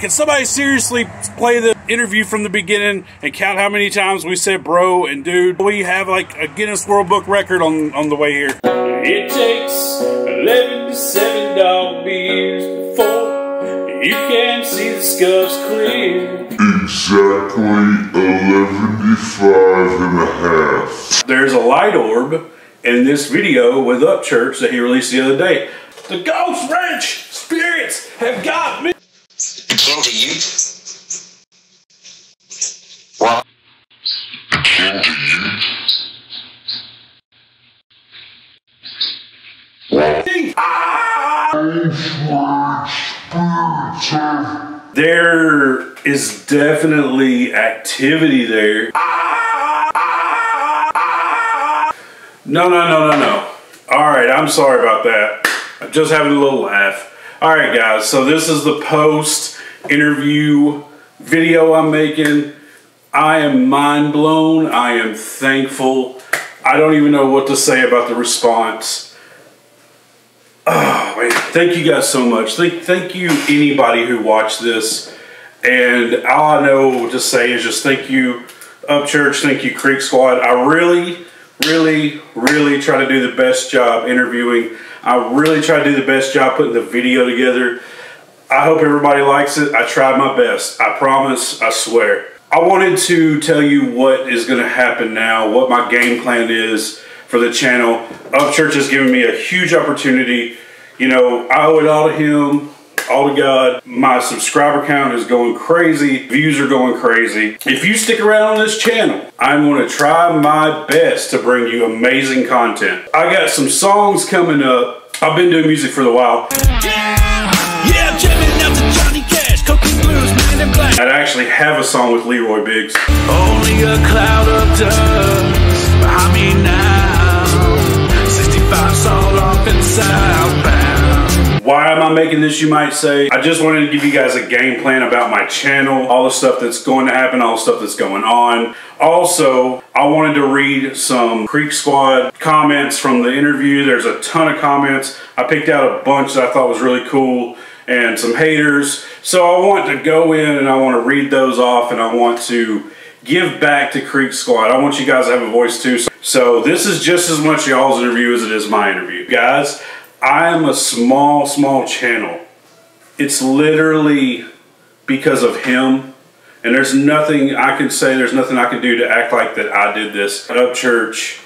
Can somebody seriously play the interview from the beginning and count how many times we said bro and dude? We have like a Guinness World Book record on the way here. It takes 11 to 7 dog beers before you can see the scuffs clear. Exactly 11:55 and a half. There's a light orb in this video with Upchurch that he released the other day. The ghost wrench spirits have got me. Akin to you? What? Akin to you? What? There is definitely activity there. No. Alright, I'm sorry about that. I'm just having a little laugh. Alright guys, so this is the post-interview video I'm making. I am mind blown. I am thankful. I don't even know what to say about the response. Oh man, thank you guys so much. Thank you anybody who watched this. And all I know to say is just thank you Upchurch, thank you Creeksquad. I really try to do the best job interviewing. I really try to do the best job putting the video together. I hope everybody likes it. I tried my best. I promise, I swear. I wanted to tell you what is going to happen now, what my game plan is for the channel. Upchurch has given me a huge opportunity. You know, I owe it all to him, all to God. My subscriber count is going crazy. Views are going crazy. If you stick around on this channel, I'm going to try my best to bring you amazing content. I got some songs coming up. I've been doing music for a while. Yeah, jamming out to Johnny Cash, Cocaine Blues, Man in Black. I actually have a song with Leroy Biggs. Only a cloud of dust behind me now. 65 sawed off and southbound. Why am I making this, you might say? I just wanted to give you guys a game plan about my channel, all the stuff that's going to happen, all the stuff that's going on. Also, I wanted to read some Creeksquad comments from the interview. There's a ton of comments. I picked out a bunch that I thought was really cool and some haters. So I want to go in and I want to read those off and I want to give back to Creeksquad. I want you guys to have a voice too. So this is just as much y'all's interview as it is my interview. Guys, I am a small channel. It's literally because of him. And there's nothing I can say, there's nothing I can do to act like that I did this. Upchurch,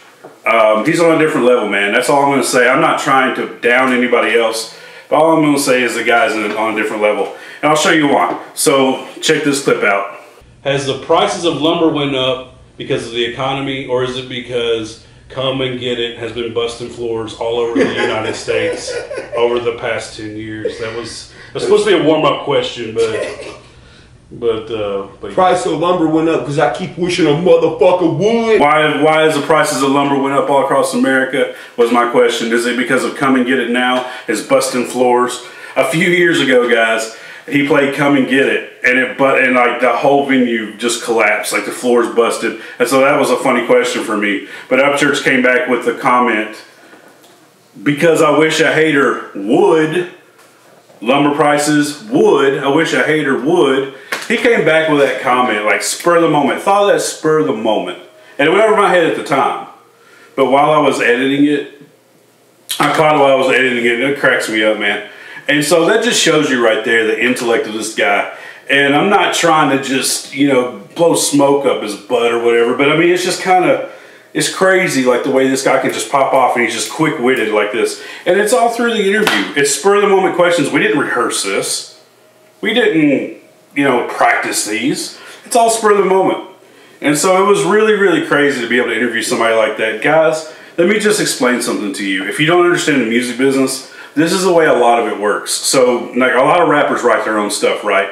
he's on a different level, man. That's all I'm going to say. I'm not trying to down anybody else. But all I'm going to say is the guy's on a different level. And I'll show you why. So check this clip out. Has the prices of lumber went up because of the economy, or is it because Come and Get It has been busting floors all over the United States over the past 10 years? That's supposed to be a warm-up question, but price of lumber went up because I keep wishing a motherfucker would. Why is the prices of lumber went up all across America was my question. Is it because of Come and Get It Now is busting floors? A few years ago, guys, he played Come and Get It, and like the whole venue just collapsed, like the floors busted. And so that was a funny question for me. But Upchurch came back with the comment, because I wish a hater would, lumber prices would, I wish a hater would. He came back with that comment, like spur of the moment. Thought of that spur of the moment. And it went over my head at the time. But while I was editing it, I caught it while I was editing it, and it cracks me up, man. And so that just shows you right there the intellect of this guy. And I'm not trying to just, you know, blow smoke up his butt or whatever, but I mean, it's just kind of, it's crazy like the way this guy can just pop off and he's just quick-witted like this. And it's all through the interview. It's spur-of-the-moment questions. We didn't rehearse this. We didn't, you know, practice these. It's all spur of the moment. And so it was really crazy to be able to interview somebody like that. Guys, let me just explain something to you. If you don't understand the music business, this is the way a lot of it works. So, like, a lot of rappers write their own stuff, right?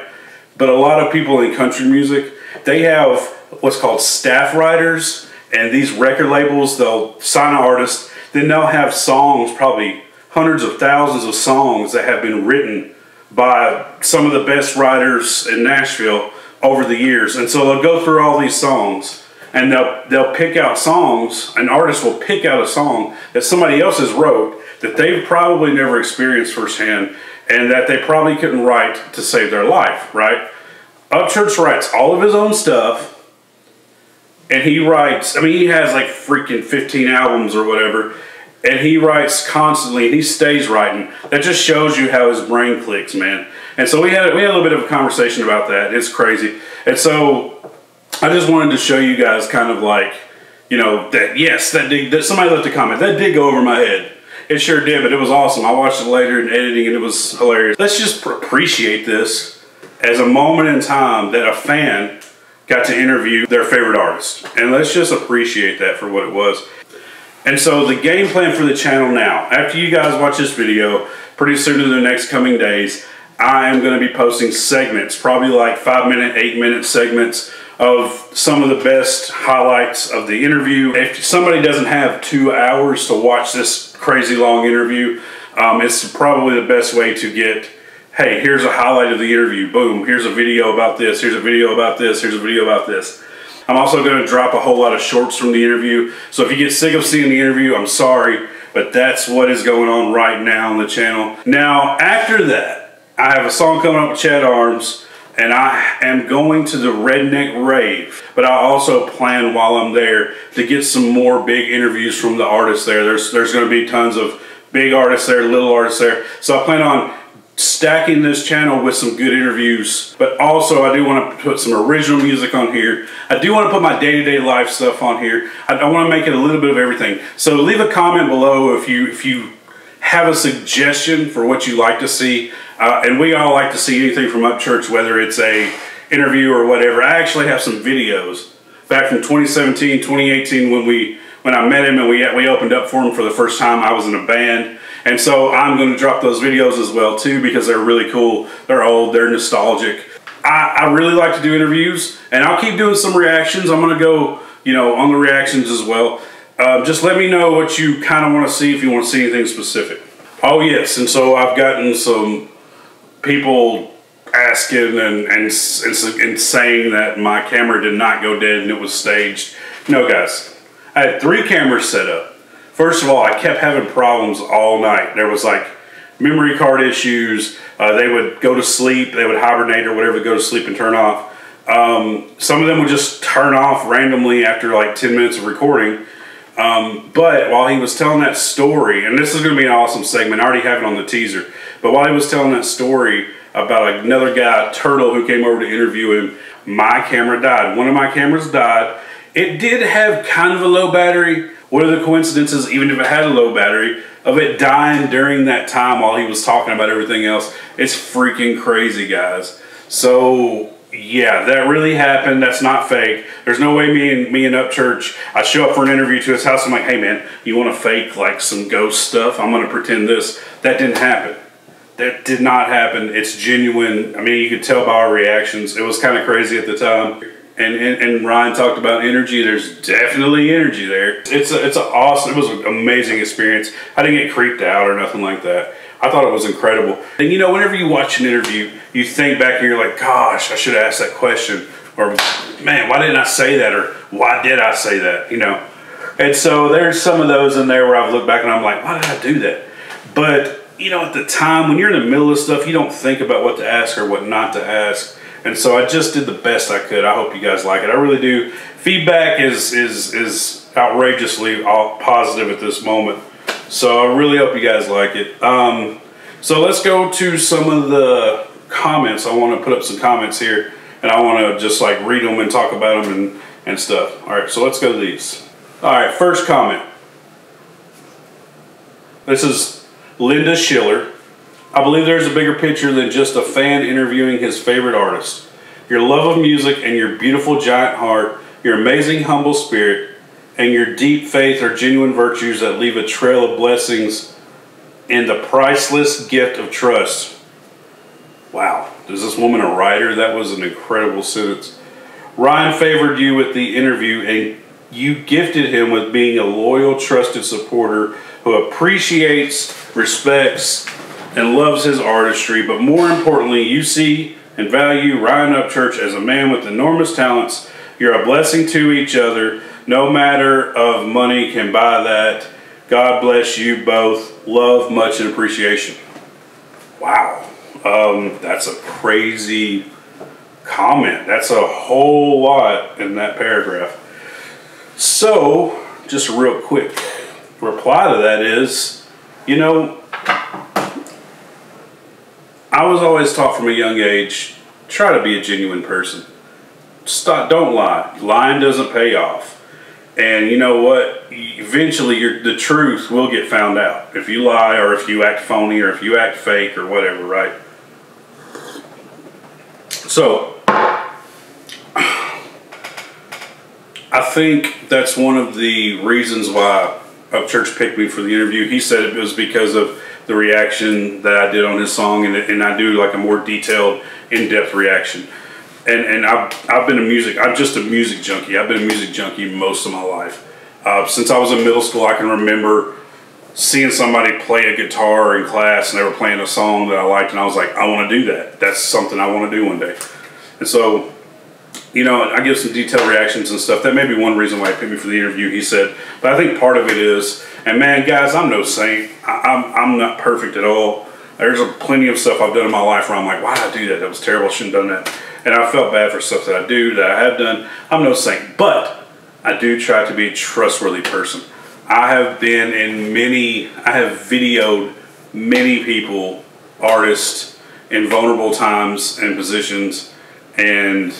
But a lot of people in country music, they have what's called staff writers, and these record labels, they'll sign an artist, then they'll have songs, probably hundreds of thousands of songs that have been written by some of the best writers in Nashville over the years. And so they'll go through all these songs, and they'll pick out songs. An artist will pick out a song that somebody else has wrote that they've probably never experienced firsthand, and that they probably couldn't write to save their life, right? Upchurch writes all of his own stuff, and he writes, I mean, he has like freaking 15 albums or whatever, and he writes constantly, and he stays writing. That just shows you how his brain clicks, man. And so we had a little bit of a conversation about that. It's crazy. And so I just wanted to show you guys kind of like, you know, that yes, that somebody left a comment. That did go over my head. It sure did, but it was awesome. I watched it later in editing, and it was hilarious. Let's just appreciate this as a moment in time that a fan got to interview their favorite artist. And let's just appreciate that for what it was. And so the game plan for the channel now, after you guys watch this video, pretty soon in the next coming days, I am going to be posting segments, probably like 5-minute, 8-minute segments of some of the best highlights of the interview. If somebody doesn't have 2 hours to watch this crazy long interview, it's probably the best way to get, hey, here's a highlight of the interview. Boom, here's a video about this, here's a video about this, here's a video about this. I'm also going to drop a whole lot of shorts from the interview. So if you get sick of seeing the interview, I'm sorry, but that's what is going on right now on the channel. Now, after that, I have a song coming up with Chad Arms, and I am going to the Redneck Rave. But I also plan while I'm there to get some more big interviews from the artists there. There's going to be tons of big artists there, little artists there. So I plan on stacking this channel with some good interviews, but also I do want to put some original music on here. I do want to put my day-to-day life stuff on here. I want to make it a little bit of everything. So leave a comment below if you have a suggestion for what you like to see. And we all like to see anything from Upchurch, whether it's a interview or whatever. I actually have some videos back from 2017, 2018 when I met him and we opened up for him for the first time. I was in a band. And so I'm going to drop those videos as well too, because they're really cool. They're old, they're nostalgic. I really like to do interviews, and I'll keep doing some reactions. I'm going to go, you know, on the reactions as well. Just let me know what you kind of want to see, if you want to see anything specific. Oh yes, and so I've gotten some people asking and saying that my camera did not go dead and it was staged. No guys, I had 3 cameras set up. First of all, I kept having problems all night. There was like memory card issues. They would go to sleep, they would hibernate or whatever, go to sleep and turn off. Some of them would just turn off randomly after like 10 minutes of recording. But while he was telling that story, and this is going to be an awesome segment, I already have it on the teaser, but while he was telling that story about another guy, Turtle, who came over to interview him, my camera died. One of my cameras died. It did have kind of a low battery. What are the coincidences, even if it had a low battery, of it dying during that time while he was talking about everything else? It's freaking crazy, guys. So yeah, that really happened. That's not fake. There's no way me and Upchurch, I show up for an interview to his house, I'm like, hey man, you want to fake like some ghost stuff? I'm going to pretend this. That didn't happen. That did not happen. It's genuine. I mean, you could tell by our reactions. It was kind of crazy at the time. And Ryan talked about energy. There's definitely energy there. It's awesome. It was an amazing experience. I didn't get creeped out or nothing like that. I thought it was incredible. And you know, whenever you watch an interview, you think back and you're like, gosh, I should have asked that question. Or, man, why didn't I say that? Or why did I say that? You know. And so there's some of those in there where I've looked back and I'm like, why did I do that? But, you know, at the time, when you're in the middle of stuff, you don't think about what to ask or what not to ask. And so I just did the best I could. I hope you guys like it. I really do. Feedback is outrageously positive at this moment. So I really hope you guys like it. So let's go to some of the comments. I want to put up some comments here, and I want to just like read them and talk about them and stuff. All right, so let's go to these. All right, first comment. This is Linda Schiller. I believe there's a bigger picture than just a fan interviewing his favorite artist. Your love of music and your beautiful giant heart, your amazing humble spirit, and your deep faith are genuine virtues that leave a trail of blessings in the priceless gift of trust. Wow, is this woman a writer? That was an incredible sentence. Ryan favored you with the interview, and you gifted him with being a loyal, trusted supporter who appreciates, respects, and loves his artistry, but more importantly, you see and value Ryan Upchurch as a man with enormous talents. You're a blessing to each other. No matter of money can buy that. God bless you both. Love, much, and appreciation. Wow. That's a crazy comment. That's a whole lot in that paragraph. So, just a real quick reply to that is, you know, I was always taught from a young age, try to be a genuine person. Don't lie. Lying doesn't pay off. And you know what? Eventually, the truth will get found out. If you lie, or if you act phony, or if you act fake, or whatever, right? So, I think that's one of the reasons why Upchurch picked me for the interview. He said it was because of the reaction that I did on his song, and I do like a more detailed, in-depth reaction. And I've been I'm just a music junkie. I've been a music junkie most of my life. Since I was in middle school, I can remember seeing somebody play a guitar in class, and they were playing a song that I liked, and I was like, I want to do that. That's something I want to do one day. And so, you know, I give some detailed reactions and stuff. That may be one reason why he picked me for the interview, he said. But I think part of it is, and man, guys, I'm no saint. I'm not perfect at all. There's plenty of stuff I've done in my life where I'm like, why did I do that? That was terrible. I shouldn't have done that. And I felt bad for stuff that I do, that I have done. I'm no saint. But I do try to be a trustworthy person. I have been in I have videoed many people, artists, in vulnerable times and positions, and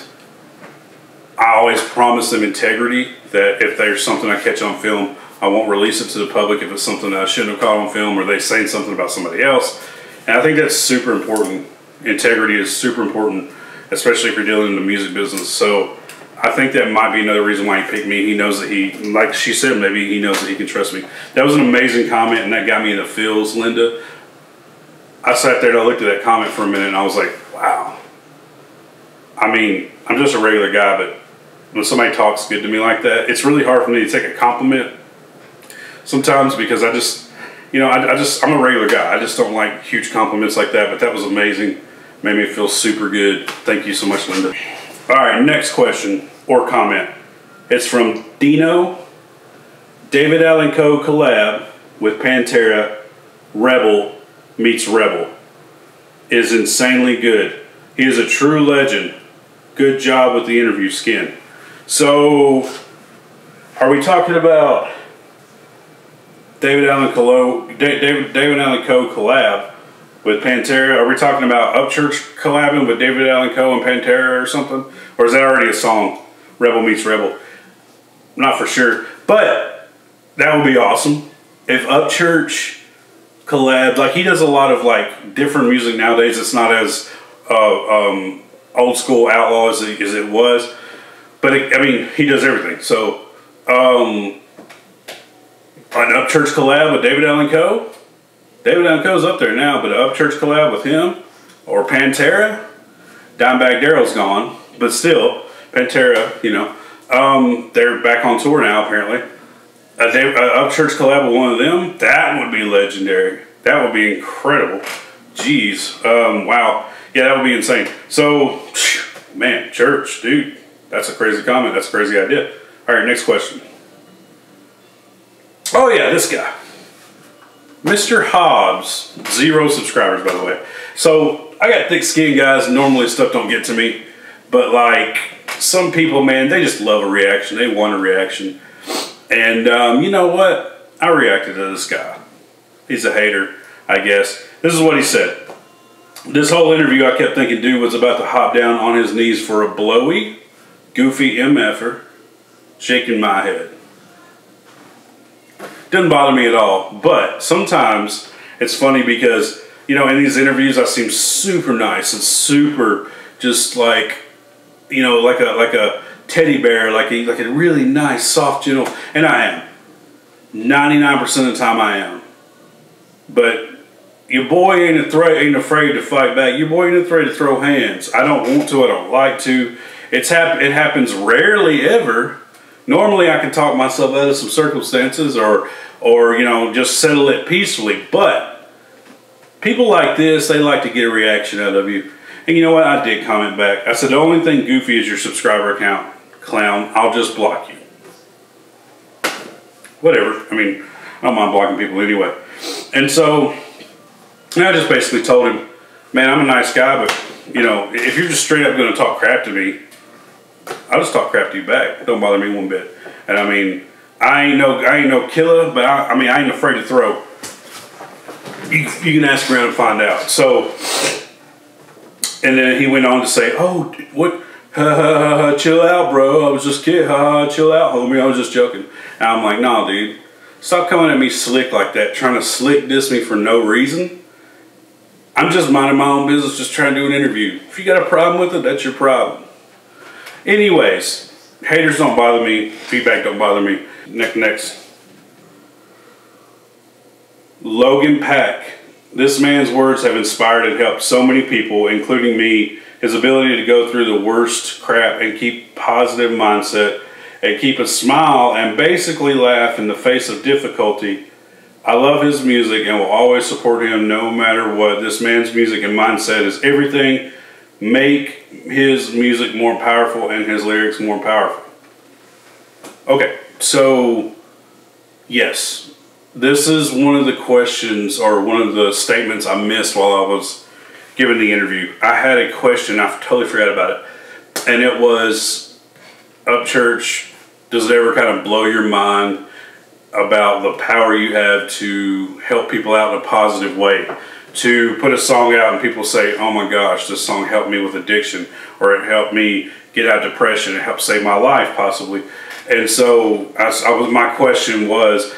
I always promise them integrity, that if there's something I catch on film, I won't release it to the public if it's something that I shouldn't have caught on film, or they saying something about somebody else. And I think that's super important. Integrity is super important, especially if you're dealing in the music business. So I think that might be another reason why he picked me. He knows that like she said, maybe he knows that he can trust me. That was an amazing comment, and that got me in the feels, Linda. I sat there and I looked at that comment for a minute, and I was like, wow. I mean, I'm just a regular guy, but when somebody talks good to me like that, it's really hard for me to take a compliment sometimes, because I just, you know, I'm a regular guy. I just don't like huge compliments like that, but that was amazing. Made me feel super good. Thank you so much, Linda. All right, next question or comment. It's from Dino. David Allen Co. collab with Pantera, Rebel meets Rebel, is insanely good. He is a true legend. Good job with the interview, Skin. So, are we talking about David Allen Co. collab with Pantera? Are we talking about Upchurch collabing with David Allen Co. and Pantera or something? Or is that already a song? Rebel meets Rebel. Not for sure. But that would be awesome. If Upchurch collabed, like he does a lot of like different music nowadays. It's not as old school outlaw as it was. But I mean, he does everything. So, an Upchurch collab with David Allen Co. David Allen Co's up there now, but an Upchurch collab with him or Pantera. Dimebag Darrell's gone, but still, Pantera, you know, they're back on tour now apparently. A Upchurch collab with one of them, that would be legendary. That would be incredible. Jeez, wow, yeah, that would be insane. So, man, church, dude, that's a crazy comment. That's a crazy idea. All right, next question. Oh yeah, this guy. Mr. Hobbs, 0 subscribers, by the way. So, I got thick skin, guys. Normally, stuff don't get to me. But, like, some people, man, they just love a reaction. They want a reaction. And, you know what? I reacted to this guy. He's a hater, I guess. This is what he said. This whole interview, I kept thinking dude was about to hop down on his knees for a blowy, goofy MFer, shaking my head. Doesn't bother me at all, but sometimes it's funny because, you know, in these interviews I seem super nice and super just like, you know, like a teddy bear, like a really nice, soft, gentle, and I am. 99% of the time I am. But your boy ain't afraid to fight back. Your boy ain't afraid to throw hands. I don't want to, I don't like to. It happens rarely ever. Normally I can talk myself out of some circumstances or you know, just settle it peacefully. But people like this, they like to get a reaction out of you. And you know what? I did comment back. I said, the only thing goofy is your subscriber account, clown. I'll just block you. Whatever. I mean, I don't mind blocking people anyway. And so, And I just basically told him, man, I'm a nice guy, but you know, if you're just straight up going to talk crap to me, I'll just talk crap to you back. Don't bother me one bit. And I mean, I ain't no killer, but I mean, I ain't afraid to throw. You can ask around and find out. So, and then he went on to say, oh, what? Chill out, bro. I was just kidding. Chill out, homie. I was just joking. And I'm like, nah, dude. Stop coming at me slick like that, trying to slick diss me for no reason. I'm just minding my own business, just trying to do an interview. If you got a problem with it, that's your problem. Anyways, haters don't bother me. Feedback don't bother me. Next. Logan Pack. This man's words have inspired and helped so many people, including me. His ability to go through the worst crap and keep positive mindset and keep a smile and basically laugh in the face of difficulty. I love his music and will always support him no matter what. This man's music and mindset is everything. Make his music more powerful and his lyrics more powerful. Okay, so yes, this is one of the questions or one of the statements I missed while I was giving the interview. I had a question, I totally forgot about it. And it was, Upchurch, does it ever kind of blow your mind about the power you have to help people out in a positive way? To put a song out and people say, oh my gosh, this song helped me with addiction, or it helped me get out of depression, it helped save my life possibly. And so my question was,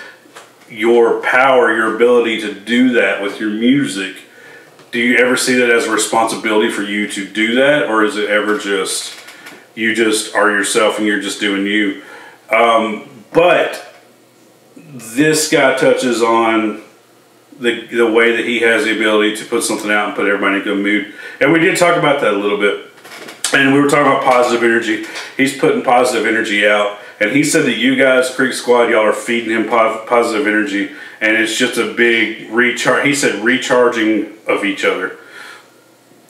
your power, your ability to do that with your music, do you ever see that as a responsibility for you to do that, or is it ever just, you just are yourself and you're just doing you? But this guy touches on the way that he has the ability to put something out and put everybody in a good mood. And we did talk about that a little bit. And we were talking about positive energy. He's putting positive energy out. And he said that you guys, Creek Squad, y'all are feeding him positive energy. And it's just a big recharge. He said recharging of each other.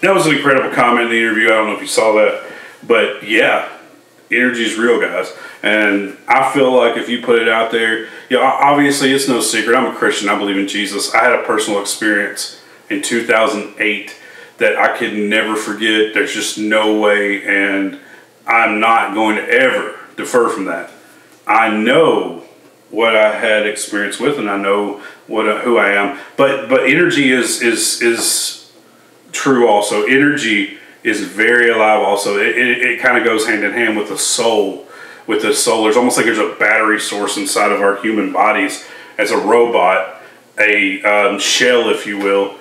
That was an incredible comment in the interview. I don't know if you saw that. But yeah, energy is real, guys. And I feel like if you put it out there, you know, obviously it's no secret. I'm a Christian. I believe in Jesus. I had a personal experience in 2008 that I could never forget. There's just no way, and I'm not going to ever defer from that. I know what I had experience with, and I know who I am. But energy is true also. Energy is very alive also. It kind of goes hand in hand with the soul. With the soul, there's almost like there's a battery source inside of our human bodies as a robot, a shell, if you will,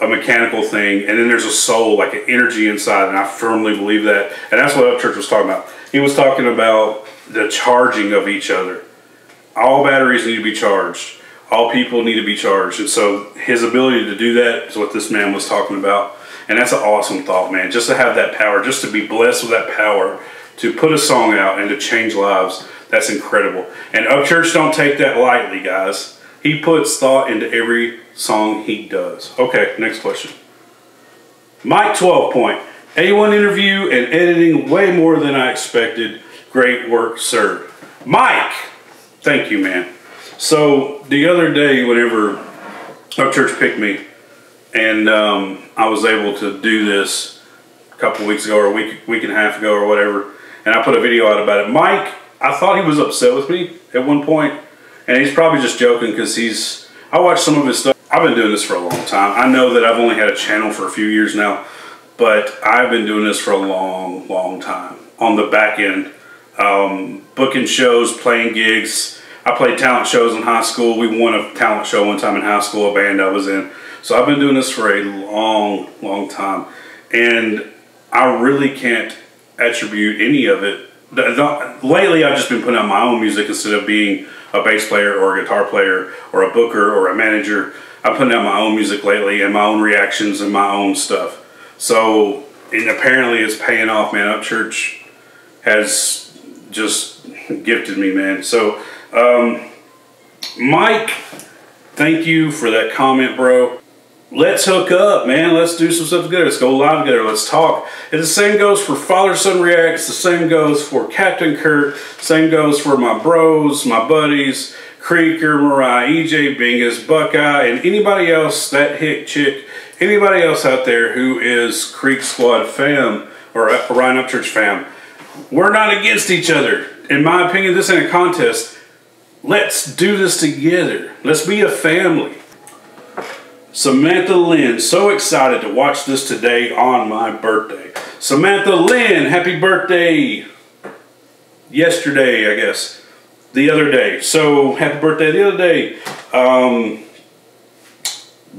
a mechanical thing, and then there's a soul, like an energy inside, and I firmly believe that. And that's what Upchurch was talking about. He was talking about the charging of each other. All batteries need to be charged. All people need to be charged. And so his ability to do that is what this man was talking about. And that's an awesome thought, man. Just to have that power, just to be blessed with that power, to put a song out and to change lives, that's incredible. And Upchurch don't take that lightly, guys. He puts thought into every song he does. Okay, next question. Mike 12 Point. A1 interview and editing way more than I expected. Great work, sir. Mike, thank you, man. So the other day, whenever Upchurch picked me, and I was able to do this a couple weeks ago or a week and a half ago or whatever, and I put a video out about it. Mike, I thought he was upset with me at one point, and he's probably just joking because I watched some of his stuff. I've been doing this for a long time. I know that I've only had a channel for a few years now, but I've been doing this for a long, long time on the back end. Booking shows, playing gigs. I played talent shows in high school. We won a talent show one time in high school, a band I was in. So I've been doing this for a long, long time. And I really can't attribute any of it. Lately, I've just been putting out my own music instead of being a bass player or a guitar player or a booker or a manager. I'm putting out my own music lately and my own reactions and my own stuff. So, and apparently it's paying off, man. Upchurch has just gifted me, man. So, Mike, thank you for that comment, bro. Let's hook up, man. Let's do some stuff together. Let's go live together. Let's talk. And the same goes for Father Son Reacts. The same goes for Captain Kurt. Same goes for my bros, my buddies, Creeker, Mariah, EJ Bingus, Buckeye, and anybody else, that hick chick, anybody else out there who is Creek Squad fam or Ryan Upchurch fam. We're not against each other. In my opinion, this ain't a contest. Let's do this together. Let's be a family. Samantha Lynn, so excited to watch this today on my birthday. Samantha Lynn, happy birthday. Yesterday, I guess. The other day. So, happy birthday the other day.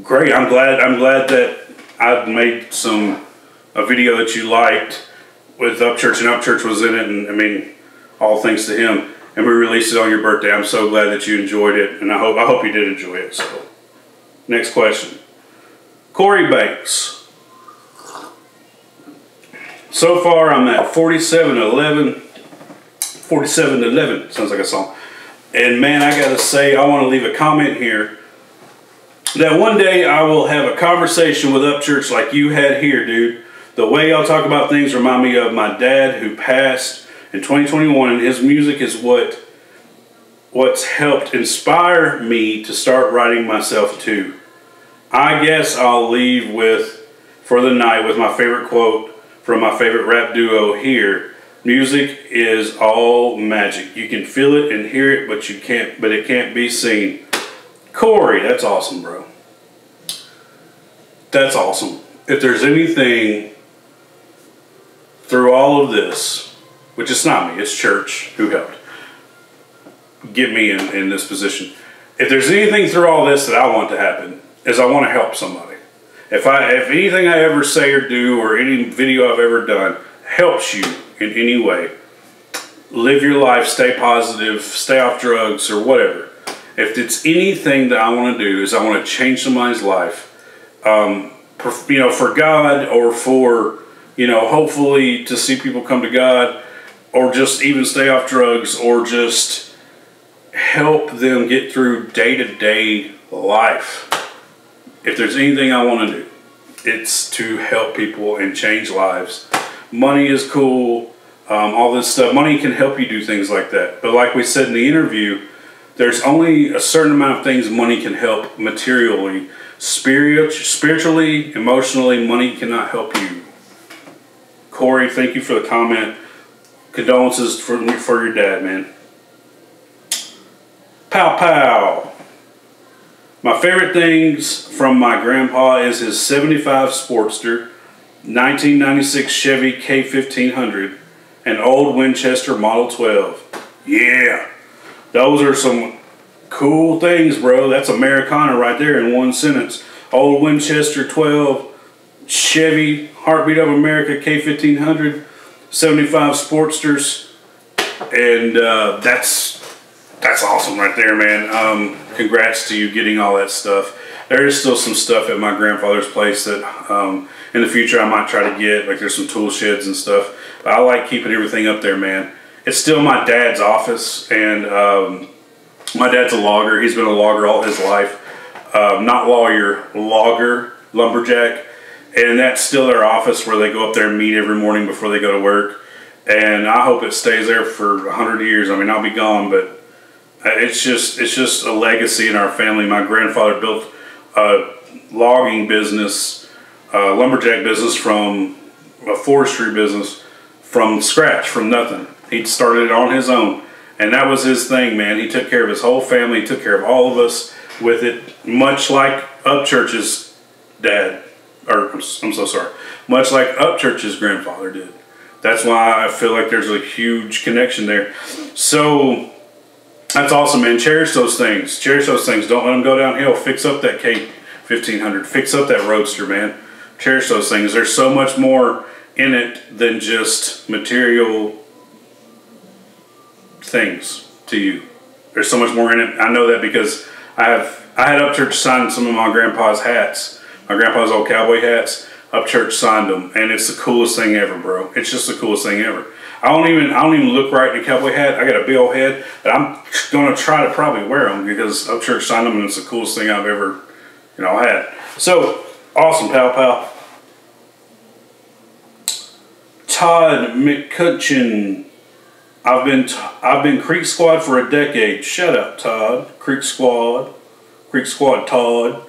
Great. I'm glad that I've made a video that you liked with Upchurch, and Upchurch was in it, and I mean, all thanks to him. And we released it on your birthday. I'm so glad that you enjoyed it, and I hope you did enjoy it. So, next question. Corey Banks. So far, I'm at 47-11. 47-11. Sounds like a song. And man, I gotta say, I want to leave a comment here that one day I will have a conversation with Upchurch like you had here, dude. The way y'all talk about things remind me of my dad who passed in 2021, and his music is what's helped inspire me to start writing myself too. I guess I'll leave for the night with my favorite quote from my favorite rap duo here. Music is all magic. You can feel it and hear it, but it can't be seen. Corey, that's awesome, bro. That's awesome. If there's anything through all of this, which it's not me, it's church who helped get me in this position. If there's anything through all this that I want to happen, is I want to help somebody. If anything I ever say or do, or any video I've ever done helps you in any way, live your life, stay positive, stay off drugs or whatever. If it's anything that I want to do, is I want to change somebody's life, for God, or for, hopefully to see people come to God, or just even stay off drugs, or just help them get through day-to-day life. If there's anything I want to do, it's to help people and change lives. Money is cool, all this stuff. Money can help you do things like that. But like we said in the interview, there's only a certain amount of things money can help materially. Spiritually, emotionally, money cannot help you. Corey, thank you for the comment. Condolences for your dad, man. Pow pow. My favorite things from my grandpa is his 75 Sportster, 1996 Chevy K1500, and old Winchester Model 12. Yeah, those are some cool things, bro. That's Americana right there in one sentence. Old Winchester 12, Chevy, Heartbeat of America K1500, 75 Sportsters, and that's awesome right there, man. Congrats to you getting all that stuff. There is still some stuff at my grandfather's place that in the future I might try to get. Like there's some tool sheds and stuff. But I like keeping everything up there, man. It's still my dad's office, and my dad's a logger. He's been a logger all his life. Not lawyer, logger, lumberjack. And that's still their office where they go up there and meet every morning before they go to work. And I hope it stays there for 100 years. I mean, I'll be gone, but it's just a legacy in our family. My grandfather built a logging business, a lumberjack business, from a forestry business from scratch, from nothing. He started it on his own, and that was his thing, man. He took care of his whole family. He took care of all of us with it, much like Upchurch's dad, or I'm so sorry, much like Upchurch's grandfather did. That's why I feel like there's a huge connection there. So that's awesome, man. Cherish those things. Cherish those things. Don't let them go downhill. Fix up that K1500. Fix up that Roadster, man. Cherish those things. There's so much more in it than just material things to you. There's so much more in it. I know that because I had Upchurch sign some of my grandpa's hats. My grandpa's old cowboy hats. Upchurch signed them, and it's the coolest thing ever, bro. It's just the coolest thing ever. I don't even look right in a cowboy hat. I got a big old head, but I'm gonna try to probably wear them because Upchurch signed them, and it's the coolest thing I've ever, had. So awesome, pal. Todd McCutcheon. I've been Creek Squad for a decade. Shut up, Todd. Creek Squad Todd.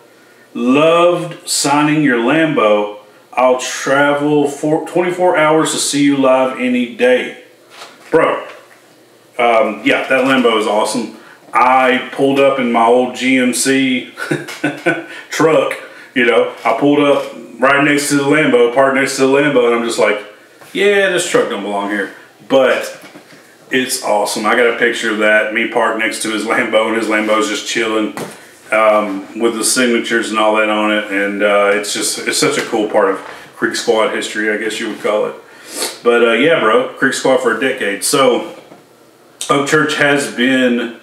Loved signing your Lambo. I'll travel 24 hours to see you live any day. Bro, yeah, that Lambo is awesome. I pulled up in my old GMC truck, you know. I pulled up right next to the Lambo, parked next to the Lambo, and I'm just like, yeah, this truck don't belong here. But it's awesome. I got a picture of that, me parked next to his Lambo, and his Lambo's just chilling with the signatures and all that on it. And it's such a cool part of Creek Squad history, I guess you would call it. But yeah, bro, Creek Squad for a decade. So Upchurch has been,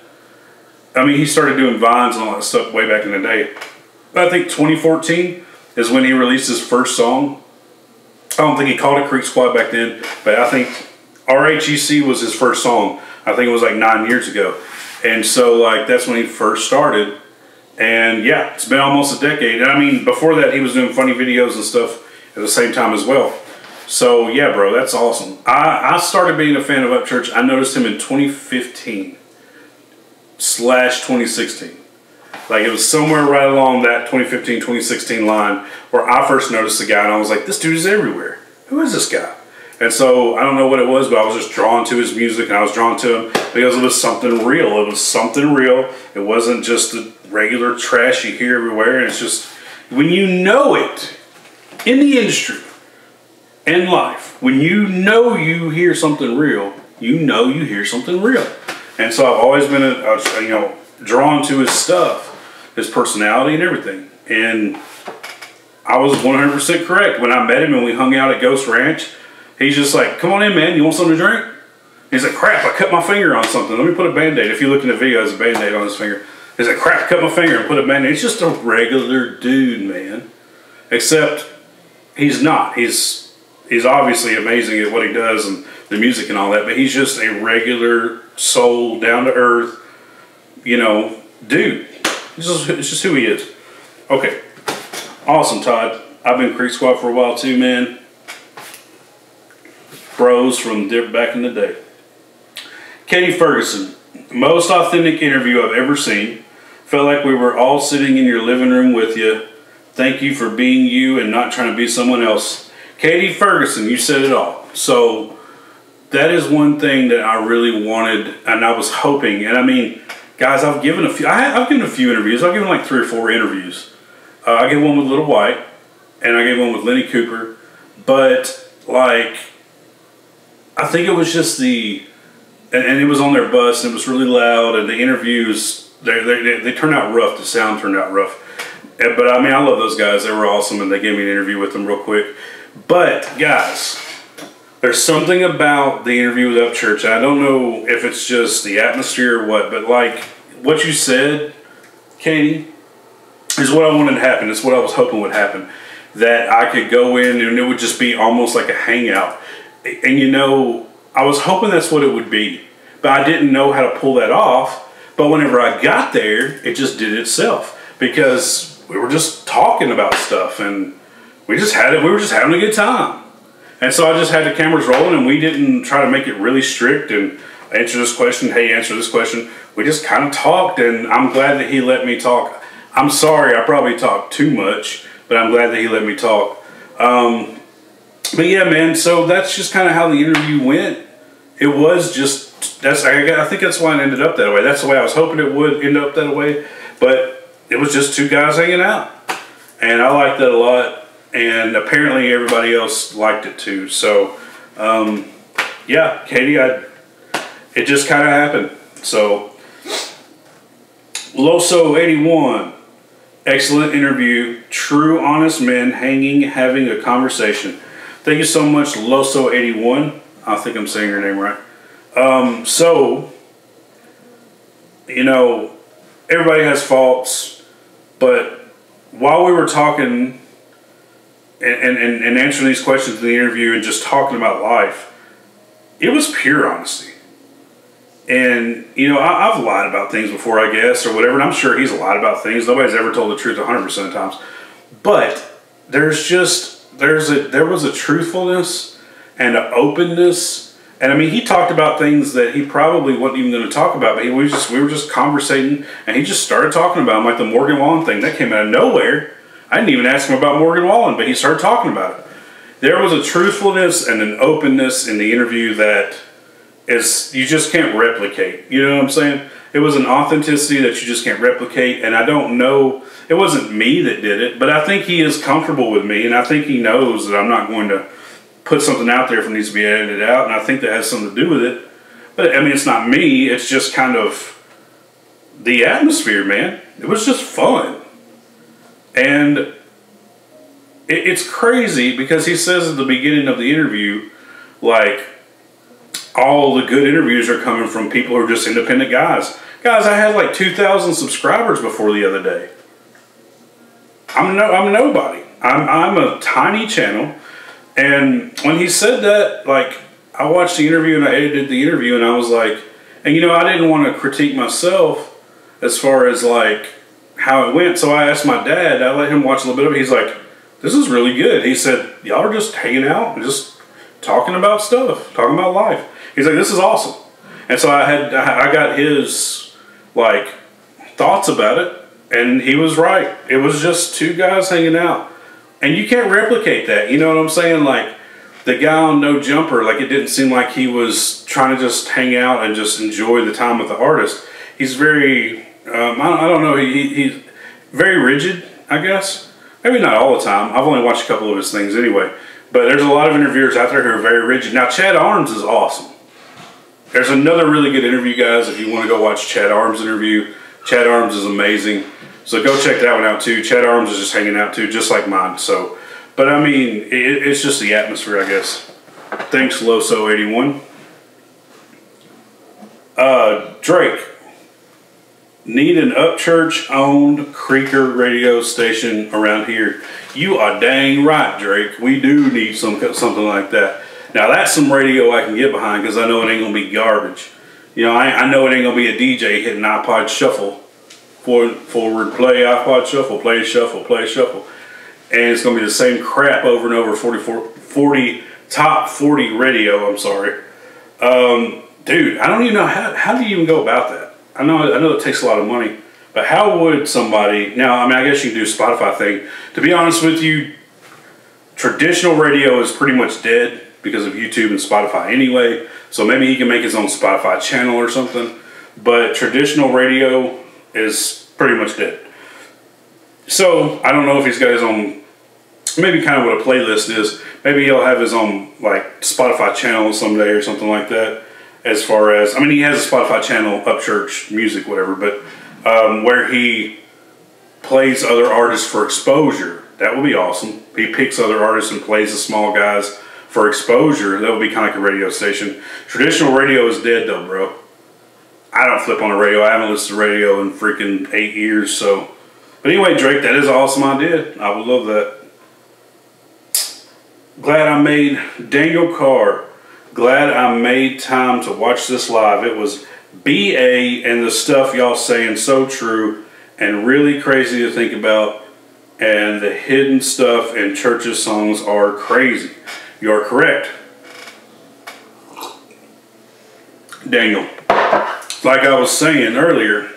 I mean, he started doing vines and all that stuff way back in the day. But I think 2014 is when he released his first song. I don't think he called it Creek Squad back then, but I think RHEC was his first song. I think it was like 9 years ago. And so like that's when he first started. And yeah, it's been almost a decade. And I mean, before that he was doing funny videos and stuff at the same time as well. So yeah, bro, that's awesome. I started being a fan of Upchurch. I noticed him in 2015/2016. Like it was somewhere right along that 2015-2016 line where I first noticed the guy and I was like, this dude is everywhere. Who is this guy? And so I don't know what it was, but I was just drawn to his music and I was drawn to him because it was something real. It was something real. It wasn't just the regular trash you hear everywhere. And it's just, when you know it in the industry, in life, when you know you hear something real, you know you hear something real. And so I've always been, you know, drawn to his stuff, his personality and everything. And I was 100% correct. When I met him and we hung out at Ghost Ranch, he's just like, come on in, man. You want something to drink? He's like, crap, I cut my finger on something. Let me put a Band-Aid. If you look in the video, there's a Band-Aid on his finger. He's like, crap, cut my finger and put a Band-Aid. He's just a regular dude, man. Except he's not. He's obviously amazing at what he does and the music and all that, but he's just a regular soul, down-to-earth, you know, dude. It's just who he is. Okay. Awesome, Todd. I've been Creek Squad for a while too, man. Bros from back in the day. Katie Ferguson. Most authentic interview I've ever seen. Felt like we were all sitting in your living room with you. Thank you for being you and not trying to be someone else. Katie Ferguson, you said it all. So that is one thing that I really wanted and I was hoping. And I mean, guys, I've given a few interviews. I've given like 3 or 4 interviews. I gave one with Little White and I gave one with Lenny Cooper. But like, I think it was just and it was on their bus and it was really loud and the interviews, they turned out rough. The sound turned out rough. But I mean, I love those guys. They were awesome and they gave me an interview with them real quick. But guys, there's something about the interview with Upchurch. I don't know if it's just the atmosphere or what, but like what you said, Katie, is what I wanted to happen. It's what I was hoping would happen. That I could go in and it would just be almost like a hangout. And you know, I was hoping that's what it would be. But I didn't know how to pull that off. But whenever I got there, it just did itself. Because we were just talking about stuff and we were just having a good time. And so I just had the cameras rolling and we didn't try to make it really strict and answer this question, hey, answer this question. We just kind of talked and I'm glad that he let me talk. I'm sorry I probably talked too much, but I'm glad that he let me talk. But yeah, man, so that's just kind of how the interview went. It was just, I think that's why it ended up that way. That's the way I was hoping it would end up that way. But it was just 2 guys hanging out. And I liked that a lot. And apparently everybody else liked it too. So, yeah, Katie, it just kind of happened. So, Loso81, excellent interview. True, honest men having a conversation. Thank you so much, Loso81. I think I'm saying your name right. So, you know, everybody has faults, but while we were talking and answering these questions in the interview and just talking about life, it was pure honesty. And, you know, I've lied about things before, I guess, or whatever, and I'm sure he's lied about things. Nobody's ever told the truth 100% of times. But there was a truthfulness and an openness And I mean, he talked about things that he probably wasn't even going to talk about, but we were just conversating, and he just started talking about them, like the Morgan Wallen thing. That came out of nowhere. I didn't even ask him about Morgan Wallen, but he started talking about it. There was a truthfulness and an openness in the interview that you just can't replicate. You know what I'm saying? It was an authenticity that you just can't replicate, and I don't know, it wasn't me that did it, but I think he is comfortable with me, and I think he knows that I'm not going to put something out there if it needs to be edited out, and I think that has something to do with it. But I mean, it's not me, it's just kind of the atmosphere, man. It was just fun. And it's crazy because he says at the beginning of the interview, like, all the good interviews are coming from people who are just independent guys. Guys, I had like 2,000 subscribers before the other day. I'm a nobody. I'm a tiny channel. And when he said that, like, I watched the interview and I edited the interview and I was like, and you know, I didn't want to critique myself as far as like how it went. So I asked my dad, I let him watch a little bit of it. He's like, this is really good. He said, y'all are just hanging out and just talking about stuff, talking about life. He's like, this is awesome. And so I got his like thoughts about it, and he was right. It was just two guys hanging out. And you can't replicate that. You know what I'm saying? Like, the guy on No Jumper, like, it didn't seem like he was trying to just hang out and just enjoy the time with the artist. He's very, I don't know, he's very rigid, I guess. Maybe not all the time. I've only watched a couple of his things anyway. But there's a lot of interviewers out there who are very rigid. Now, Chad Arms is awesome. There's another really good interview, guys, if you want to go watch Chad Arms' interview. Chad Arms is amazing. So go check that one out, too. Chad Arms is just hanging out, too, just like mine. So, but, I mean, it's just the atmosphere, I guess. Thanks, Loso81. Drake. Need an Upchurch-owned Creeker radio station around here. You are dang right, Drake. We do need something like that. Now, that's some radio I can get behind because I know it ain't going to be garbage. You know, I know it ain't going to be a DJ hitting iPod shuffle. Forward, play, iPod shuffle, play, shuffle, play, shuffle. And it's going to be the same crap over and over, top 40 radio, I'm sorry. Dude, I don't even know, how do you even go about that? I know it takes a lot of money, but how would somebody, now, I mean, I guess you can do a Spotify thing. To be honest with you, traditional radio is pretty much dead because of YouTube and Spotify anyway, so maybe he can make his own Spotify channel or something, but traditional radio is pretty much dead. So, I don't know if he's got his own, maybe kind of what a playlist is. Maybe he'll have his own, like, Spotify channel someday or something like that. As far as, I mean, he has a Spotify channel, Upchurch Music, whatever, but where he plays other artists for exposure. That would be awesome. He picks other artists and plays the small guys for exposure. That would be kind of like a radio station. Traditional radio is dead, though, bro. I don't flip on the radio. I haven't listened to radio in freaking 8 years, so. But anyway, Drake, that is an awesome idea. I would love that. Glad I made Daniel Carr. Glad I made time to watch this live. It was BA and the stuff y'all saying so true and really crazy to think about. And the hidden stuff in church's songs are crazy. You're correct. Daniel, like I was saying earlier,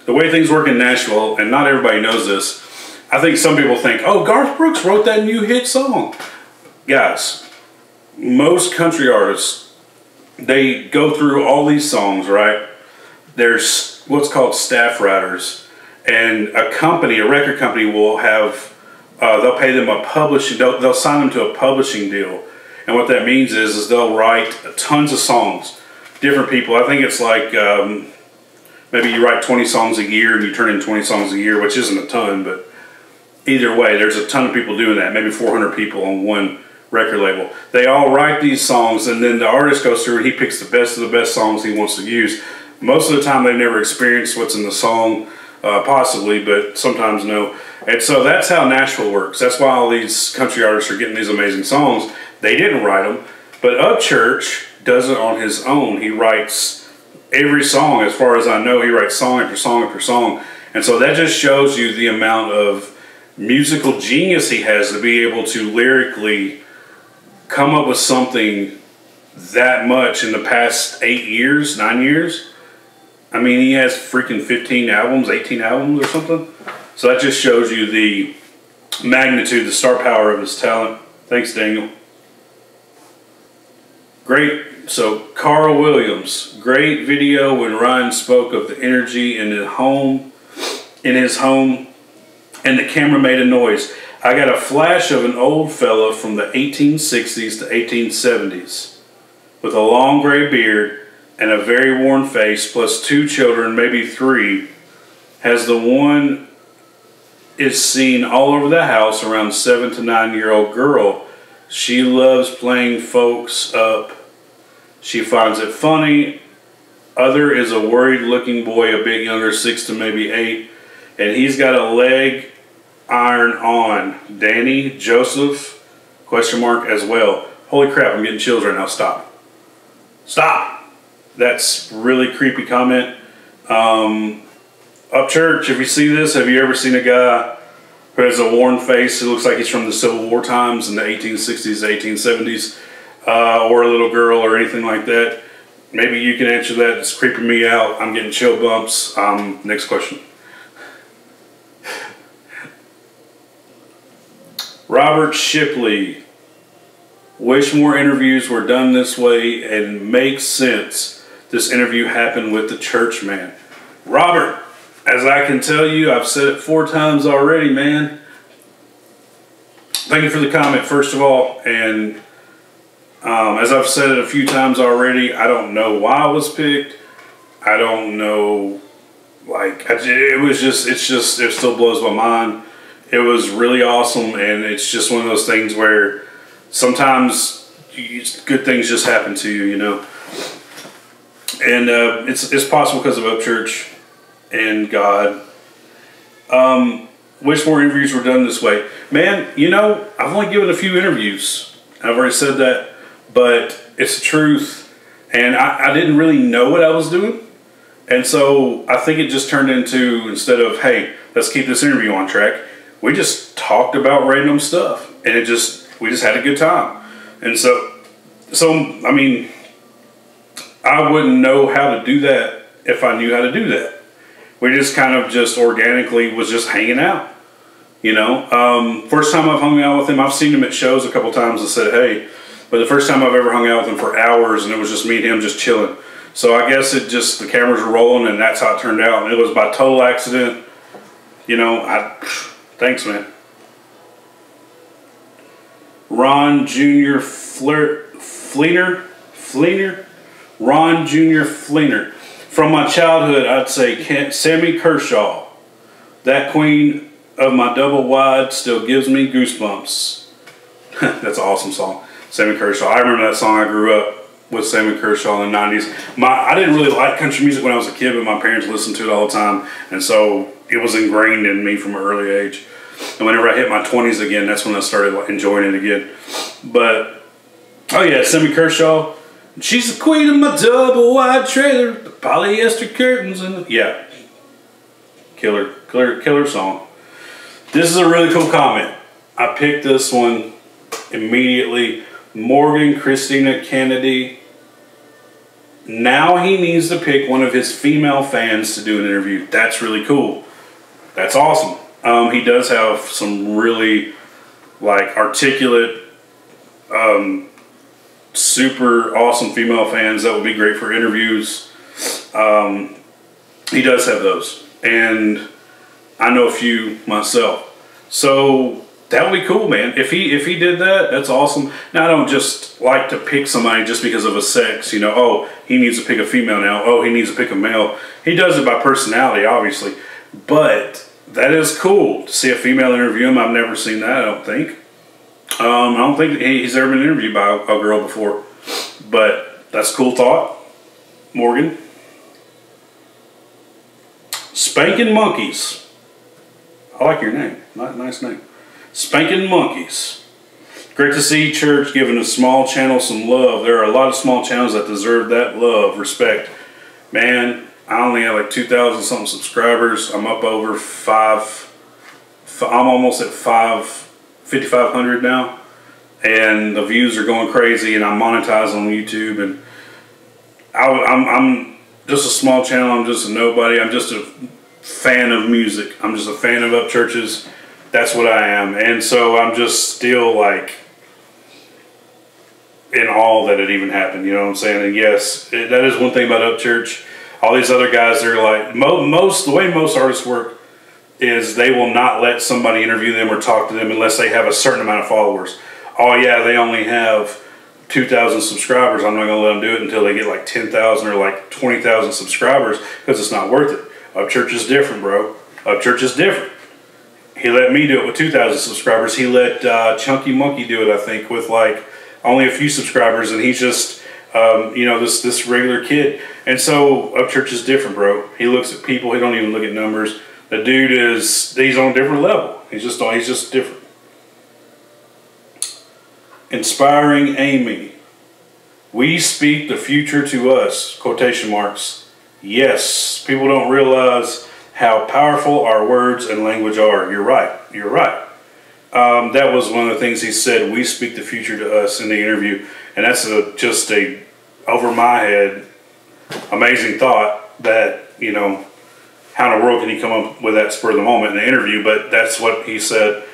the way things work in Nashville, and not everybody knows this, I think some people think, oh, Garth Brooks wrote that new hit song. Guys, most country artists, they go through all these songs, right? There's what's called staff writers, and a company, a record company, will have, they'll pay them a publishing, they'll sign them to a publishing deal. And what that means is they'll write tons of songs, different people. I think it's like, maybe you write 20 songs a year and you turn in 20 songs a year, which isn't a ton, but either way, there's a ton of people doing that, maybe 400 people on one record label. They all write these songs, and then the artist goes through and he picks the best of the best songs he wants to use. Most of the time, they've never experienced what's in the song, possibly, but sometimes no. And so that's how Nashville works. That's why all these country artists are getting these amazing songs. They didn't write them, but Upchurch does it on his own. He writes every song, as far as I know. He writes song after song after song. And so that just shows you the amount of musical genius he has to be able to lyrically come up with something that much in the past 8 years, 9 years. I mean, he has freaking 15 albums, 18 albums or something. So that just shows you the magnitude, the star power of his talent. Thanks, Daniel. Great. So Carl Williams, great video when Ryan spoke of the energy in his home, and the camera made a noise. I got a flash of an old fella from the 1860s to 1870s with a long gray beard and a very worn face, plus 2 children, maybe 3. Has the one is seen all over the house, around 7 to 9-year-old girl. She loves playing folks up. She finds it funny. Other is a worried looking boy, a bit younger, 6 to maybe 8. And he's got a leg iron on. Danny, Joseph, question mark as well. Holy crap, I'm getting chills right now. Stop. Stop. That's really creepy comment. Upchurch, if you see this, have you ever seen a guy who has a worn face who looks like he's from the Civil War times in the 1860s, 1870s, or a little girl or anything like that? Maybe you can answer that. It's creeping me out. I'm getting chill bumps. Next question. Robert Shipley. Wish more interviews were done this way and makes sense. This interview happened with the church man. Robert, as I can tell you, I've said it 4 times already, man. Thank you for the comment, first of all. And as I've said it a few times already, I don't know why I was picked. I don't know, like, it still blows my mind. It was really awesome, and it's just one of those things where sometimes good things just happen to you, you know. And it's possible because of Upchurch and God. Wish more interviews were done this way. Man, you know, I've only given a few interviews. I've already said that, but it's the truth. And I didn't really know what I was doing. And so I think it just turned into, instead of, hey, let's keep this interview on track, we just talked about random stuff. And we just had a good time. And so I mean, I wouldn't know how to do that if I knew how to do that. We just kind of just organically was just hanging out, you know. First time I've hung out with him, I've seen him at shows a couple times and said, hey, but the first time I've ever hung out with him for hours, and it was just me and him just chilling. So I guess the cameras were rolling, and that's how it turned out. And it was by total accident, you know. Thanks, man. Ron Jr. Fleener. Ron Jr. Fleener. From my childhood, I'd say Sammy Kershaw. That queen of my double wide still gives me goosebumps. That's an awesome song. Sammy Kershaw. I remember that song. I grew up with Sammy Kershaw in the 90s. I didn't really like country music when I was a kid, but my parents listened to it all the time. And so it was ingrained in me from an early age. And whenever I hit my 20s again, that's when I started enjoying it again. But, oh yeah, Sammy Kershaw. She's the queen of my double wide trailer, the polyester curtains, and yeah, killer song. This is a really cool comment. I picked this one immediately. Morgan Christina Kennedy. Now he needs to pick one of his female fans to do an interview. That's really cool. That's awesome. He does have some really like articulate, super awesome female fans that would be great for interviews. He does have those, and I know a few myself. So that would be cool, man. If he did that, that's awesome. Now, I don't just like to pick somebody just because of a sex, you know, oh, he needs to pick a female now, oh, he needs to pick a male. He does it by personality, obviously, but that is cool to see a female interview him. I've never seen that, I don't think. I don't think he's ever been interviewed by a girl before, but that's a cool thought, Morgan. Spanking Monkeys. I like your name. Nice name. Spanking Monkeys. Great to see church giving a small channel some love. There are a lot of small channels that deserve that love, respect. Man, I only have like 2,000 something subscribers. I'm up over I'm almost at 5,500 now. and the views are going crazy, and I'm monetized on YouTube, and I'm just a small channel. I'm just a nobody. I'm just a fan of music. I'm just a fan of Upchurch's. That's what I am. And so I'm just still like in awe that it even happened. You know what I'm saying? And yes, that is one thing about Upchurch. All these other guys, they're like, the way most artists work is they will not let somebody interview them or talk to them unless they have a certain amount of followers. Oh yeah, they only have 2,000 subscribers. I'm not going to let them do it until they get like 10,000 or like 20,000 subscribers, because it's not worth it. Upchurch is different, bro. Upchurch is different. He let me do it with 2,000 subscribers. He let Chunky Monkey do it, I think, with like only a few subscribers, and he's just, you know, this regular kid. And so Upchurch is different, bro. He looks at people. He don't even look at numbers. The dude he's on a different level. He's just different. Inspiring Amy. We speak the future to us, quotation marks. Yes, people don't realize how powerful our words and language are. You're right. You're right. That was one of the things he said. We speak the future to us in the interview, and that's just a over my head amazing thought. That, you know, how in the world can he come up with that spur of the moment in the interview? But that's what he said.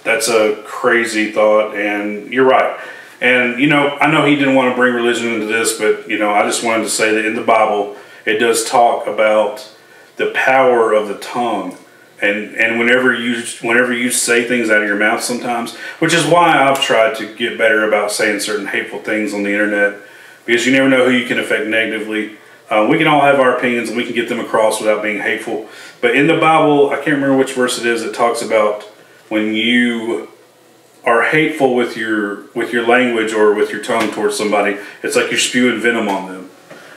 That's a crazy thought, and you're right. And, you know, I know he didn't want to bring religion into this, but, you know, I just wanted to say that in the Bible, it does talk about the power of the tongue. And whenever you say things out of your mouth sometimes, which is why I've tried to get better about saying certain hateful things on the internet, because you never know who you can affect negatively. We can all have our opinions, and we can get them across without being hateful. But in the Bible, I can't remember which verse it is, it talks about when you are hateful with your language or with your tongue towards somebody, it's like you're spewing venom on them.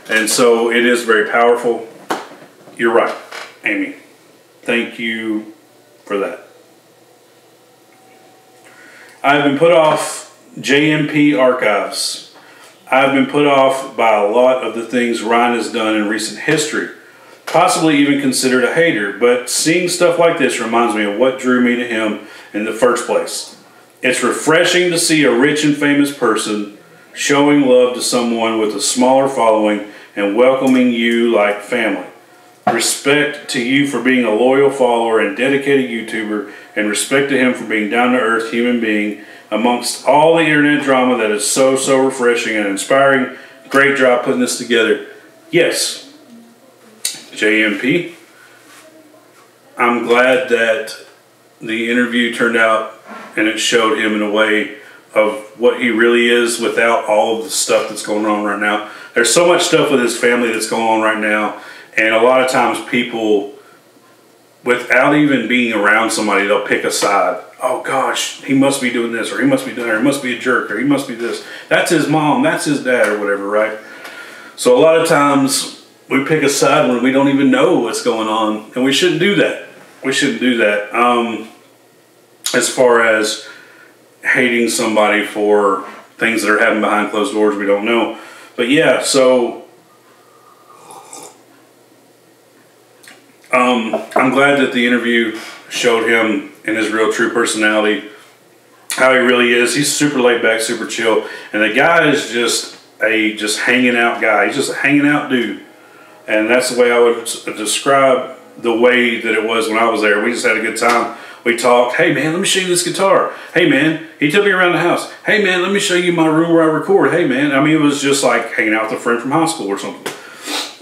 And so it is very powerful. You're right, Amy. Thank you for that. I've been put off JMP archives. I've been put off by a lot of the things Ryan has done in recent history. Possibly even considered a hater, but seeing stuff like this reminds me of what drew me to him in the first place. It's refreshing to see a rich and famous person showing love to someone with a smaller following and welcoming you like family. Respect to you for being a loyal follower and dedicated YouTuber, and respect to him for being down-to-earth human being amongst all the internet drama that is so refreshing and inspiring. Great job putting this together. Yes, JMP, I'm glad that the interview turned out and it showed him in a way of what he really is without all of the stuff that's going on right now. There's so much stuff with his family that's going on right now, and a lot of times people, without even being around somebody, they'll pick a side. Oh gosh, he must be doing this, or he must be doing that, or he must be a jerk, or he must be this. That's his mom, that's his dad, or whatever, right? So a lot of times we pick a side when we don't even know what's going on, and we shouldn't do that. We shouldn't do that. As far as hating somebody for things that are happening behind closed doors we don't know. But yeah, so I'm glad that the interview showed him in his real true personality, how he really is. He's super laid back, super chill, and the guy is just a hanging out guy. He's just a hanging out dude, and that's the way I would describe the way that it was when I was there. We just had a good time. We talked. Hey man, let me show you this guitar. Hey man, he took me around the house. Hey man, let me show you my room where I record. Hey man, I mean, it was just like hanging out with a friend from high school or something.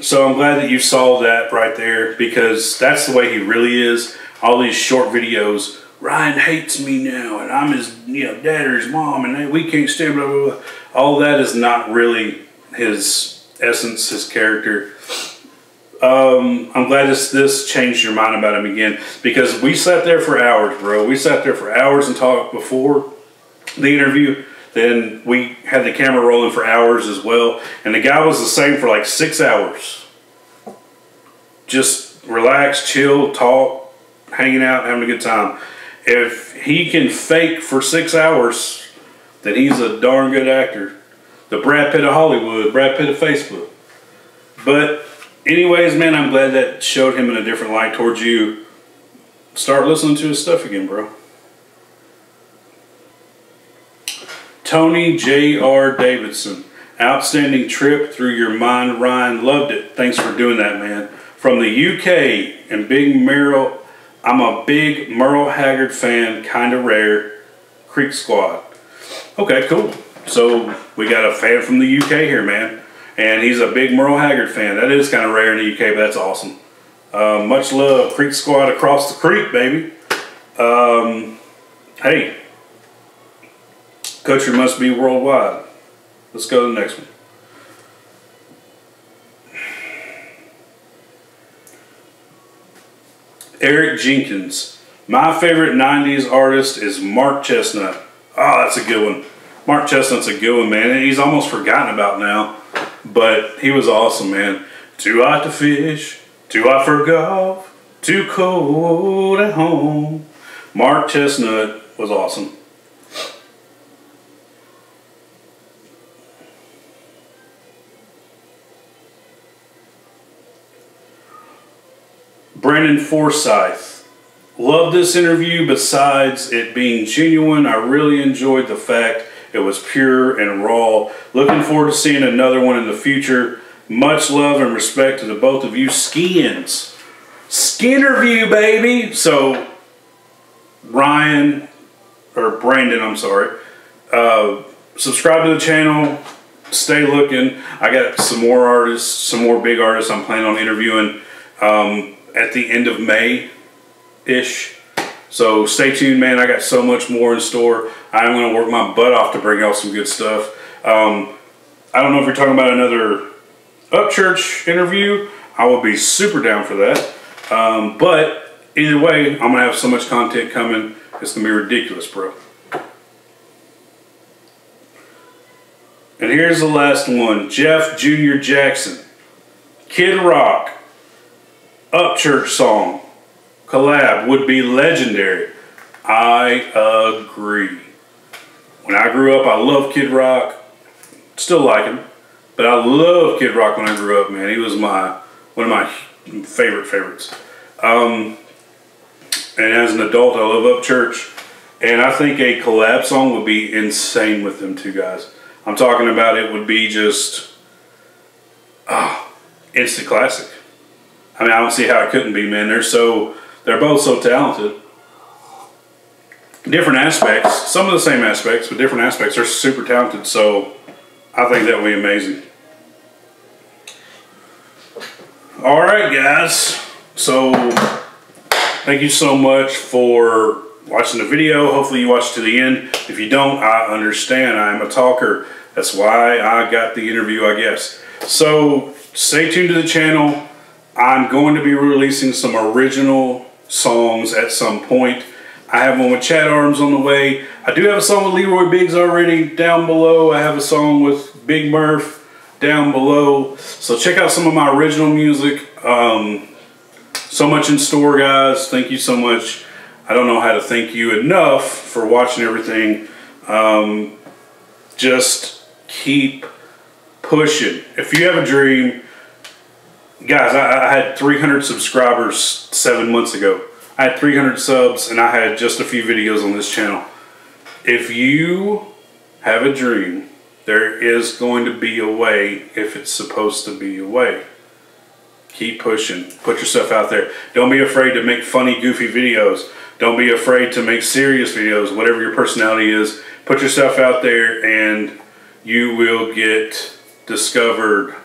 So I'm glad that you saw that right there, because that's the way he really is. All these short videos, Ryan hates me now, and I'm his, you know, dad or his mom, and we can't stand blah blah blah. All that is not really his essence, his character. I'm glad this changed your mind about him again, because we sat there for hours, bro. We sat there for hours and talked before the interview. Then we had the camera rolling for hours as well. And the guy was the same for like 6 hours. Just relax, chill, talk, hanging out, having a good time. If he can fake for 6 hours, then he's a darn good actor. The Brad Pitt of Hollywood, Brad Pitt of Facebook. But anyways, man, I'm glad that showed him in a different light towards you. Start listening to his stuff again, bro. Tony J.R. Davidson. Outstanding trip through your mind, Ryan. Loved it. Thanks for doing that, man. From the UK and Big Merle. I'm a big Merle Haggard fan. Kind of rare. Creeksquad. Okay, cool. So we got a fan from the UK here, man. And he's a big Merle Haggard fan. That is kind of rare in the UK, but that's awesome. Much love. Creeksquad across the creek, baby. Hey. Country must be worldwide. Let's go to the next one. Eric Jenkins. My favorite 90s artist is Mark Chestnut. Oh, that's a good one. Mark Chestnut's a good one, man. And he's almost forgotten about now. But he was awesome, man. Too hot to fish, too hot for golf, too cold at home. Mark Chestnut was awesome. Brandon Forsyth. Love this interview. Besides it being genuine, I really enjoyed the fact it was pure and raw. Looking forward to seeing another one in the future. Much love and respect to the both of you skins. Skinnerview, baby. So, Brandon, I'm sorry. Subscribe to the channel. Stay looking. I got some more artists, some more big artists I'm planning on interviewing at the end of May-ish. So stay tuned, man. I got so much more in store. I'm going to work my butt off to bring y'all some good stuff. I don't know if you're talking about another Upchurch interview. I will be super down for that. But either way, I'm going to have so much content coming. It's going to be ridiculous, bro. And here's the last one. Jeff Jr. Jackson. Kid Rock. Upchurch song. Collab would be legendary. I agree. When I grew up, I loved Kid Rock. Still like him. But I loved Kid Rock when I grew up, man. He was one of my favorites. And as an adult, I love Upchurch. And I think a collab song would be insane with them two guys. I'm talking about it would be just instant classic. I mean, I don't see how it couldn't be, man. They're both so talented. Different aspects, some of the same aspects, but different aspects. They're super talented, so I think that would be amazing. All right, guys. So thank you so much for watching the video. Hopefully you watched to the end. If you don't, I understand. I'm a talker. That's why I got the interview, I guess. So stay tuned to the channel. I'm going to be releasing some original songs at some point. I have one with Chad Arms on the way. I do have a song with Leroy Biggs already down below. I have a song with Big Murph down below. So check out some of my original music. So much in store, guys. Thank you so much. I don't know how to thank you enough for watching everything. Just keep pushing. If you have a dream, guys, I had 300 subscribers 7 months ago. I had 300 subs and I had just a few videos on this channel. If you have a dream, there is going to be a way if it's supposed to be a way. Keep pushing. Put yourself out there. Don't be afraid to make funny, goofy videos. Don't be afraid to make serious videos. Whatever your personality is, put yourself out there and you will get discovered.